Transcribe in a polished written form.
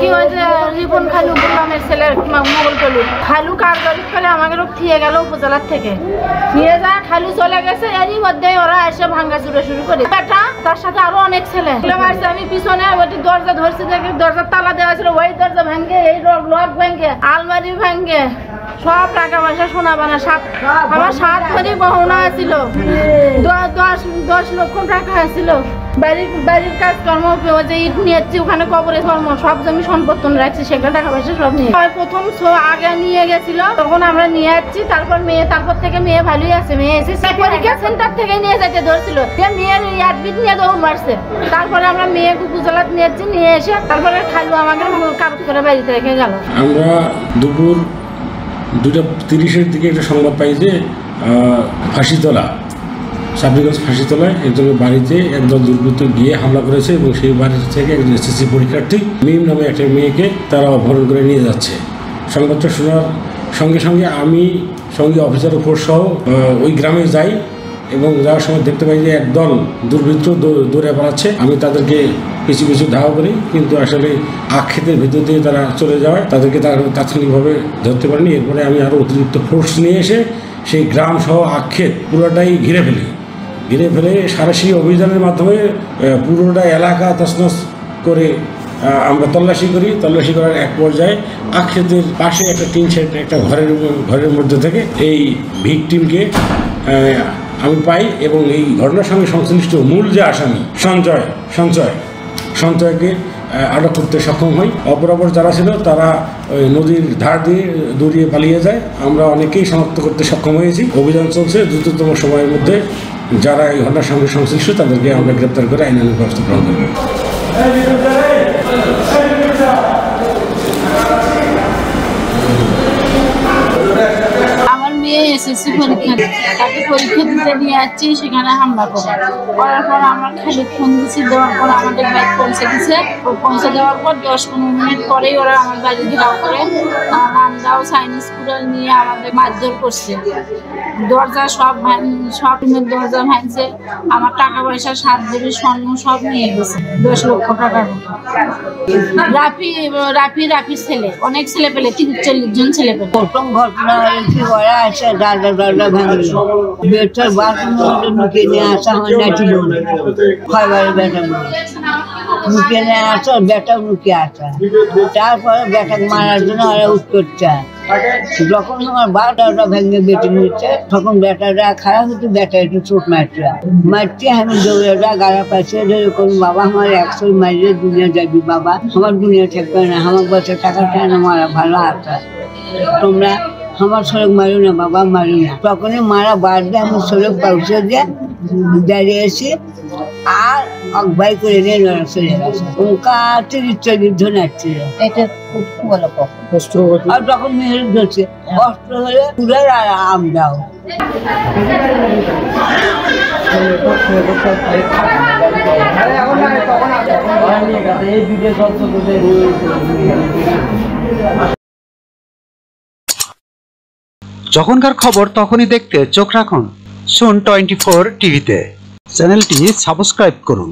কি হয়েছে রিপন খালু গোলামের ছেলে মোগল খালু খালু কার্যকরী করে আমাকে থিয়ে গেল উপজেলার থেকে নিয়ে যা খালু চলে গেছে এরই মধ্যে ওরা এসে ভাঙ্গা চুরে শুরু করে বেটা তার সাথে আরো অনেক ছেলে আমি পিছনে ওই দরজা ধরছি দেখে দরজার তালা দেওয়া ছিল ওই দরজা ভাঙ্গে এই লক ভাঙ্গে আলমারি ভাঙ্গে সব টাকা পয়সা সোনা বানা আমার 7 ভরি গহনা ছিল 10 লক্ষ টাকা ছিল বাড়ির কাজকর্ম যে ইট নিয়েছি ওখানে কবরে কর্ম সব জমি সম্পত্তি রাখছি সেখানে টাকা পয়সা সব নিয়ে প্রথম আগে নিয়ে গেছিল তখন আমরা নিয়ে যাচ্ছি তারপর থেকে মেয়ে ভালোই আছে মেয়ে এসেছে পরীক্ষা সেন্টার থেকে নিয়ে যেতে ধরছিল মেয়ের অ্যাডমিট নিয়ে দৌড় মারছে তারপরে আমরা মেয়েকে গুজরাট নিয়েছি নিয়ে এসে তারপরে খালু আমাকে কাগজ করে বাড়িতে রেখে গেল। আমরা দুপুর 2:30-এর দিকে একটা সংবাদ পাই যে ফাঁসিতলা সাবরিগঞ্জ ফাঁসিতলায় একজনের বাড়িতে একদল দুর্বৃত্ত গিয়ে হামলা করেছে এবং সেই বাড়ি থেকে একজন এসএসসি পরীক্ষার্থী মিম নামে একটা মেয়েকে তারা অপহরণ করে নিয়ে যাচ্ছে। সংবাদটা শোনার সঙ্গে সঙ্গে আমি সঙ্গে অফিসার ফোর্স সহ ওই গ্রামে যাই এবং যাওয়ার সময় দেখতে পাই যে একদল দুর্বৃত্ত দৌড়ে পালাচ্ছে। আমি তাদেরকে কিছু ধাওয়া করি কিন্তু আসলে আক্ষেতের ভিতর দিয়ে তারা চলে যাওয়ায় তাদেরকে তাৎক্ষণিকভাবে ধরতে পারিনি। এরপরে আমি আরও অতিরিক্ত ফোর্স নিয়ে এসে সেই গ্রাম সহ আক্ষেত পুরোটাই ঘিরে ফেলে সারাশি অভিযানের মাধ্যমে পুরোটা এলাকা তছনছ করে আমরা তল্লাশি করার এক পর্যায়ে আক্ষেতের পাশে একটা টিন শেড একটা ঘরের মধ্যে থেকে এই ভিকটিমকে আমি পাই এবং এই ঘটনার সঙ্গে সংশ্লিষ্ট মূল যে আসামি সঞ্চয়কে আটক করতে সক্ষম হই। অপরাপর যারা ছিল তারা ওই নদীর ধার দিয়ে দৌড়িয়ে পালিয়ে যায়। আমরা অনেকেই শনাক্ত করতে সক্ষম হয়েছি। অভিযান চলছে, দ্রুততম সময়ের মধ্যে যারা এই ঘটনার সঙ্গে সংশ্লিষ্ট তাদেরকে আমরা গ্রেপ্তার করে আইনানুগ ব্যবস্থা গ্রহণ করব। এসএসসি পরীক্ষা তাকে পরীক্ষা দিতে নিয়ে যাচ্ছি সেখানে হামলা করার পর আমরা খালি ফোন দিচ্ছি দেওয়ার পর আমাদের বাইক পৌঁছে দেওয়ার পর 10-15 মিনিট পরেই ওরা আমার বাড়ি ঘেরাও করে আমরাও চাইনিজ কুড়াল নিয়ে আমাদের মারধর করছে। দরজা সব দরজা ভাঙছে, আমার টাকা পয়সা 7 ভরি স্বর্ণ সব নিয়ে গেছে 10 লক্ষ টাকার মতো। রাফির ছেলে অনেক ছেলে পেলে 30-40 জন ছেলে পেলে। প্রথম ঘটনা হয়েছে ওরা আসে দাদা ভাঙল বেটার বাথরুমের মুখে নিয়ে আসা হয় নাকি খাবারের বেটা মুখে নিয়ে আসা বেটা মুখে আসা তারপরে বেটাকে মারার জন্য ওরা উত্তর চায়। যখন আমার 12টা ভেঙে বেটে নিচ্ছে তখন বেটাটা খারাপ হতো বেটা একটু চোট মারছে আমি দৌড়ে গাড়া পাইছে যেরকম বাবা আমার 100 মারিয়ে দুনিয়া যাবি বাবা আমার দুনিয়া থাকবে না আমার বছর টাকা চায় না মারা ভালো আছে তোমরা আমার সড়ক মারো না বাবা মারো না। তখনই মারা বাদ দিয়ে আমি সড়ক পৌঁছে দিয়ে দাঁড়িয়েছি আর অকবাই করে নিয়ে লড়া চলে গেছে ওকা 30-40 জন আসছিল। এটা খুব ভালো কষ্ট আর তখন মেয়ের ধরছে কষ্ট হলে পুরার আর আমরাও যখনকার খবর তখনই দেখতে চোখ রাখুন সুন 24 টিভিতে। চ্যানেলটি সাবস্ক্রাইব করুন।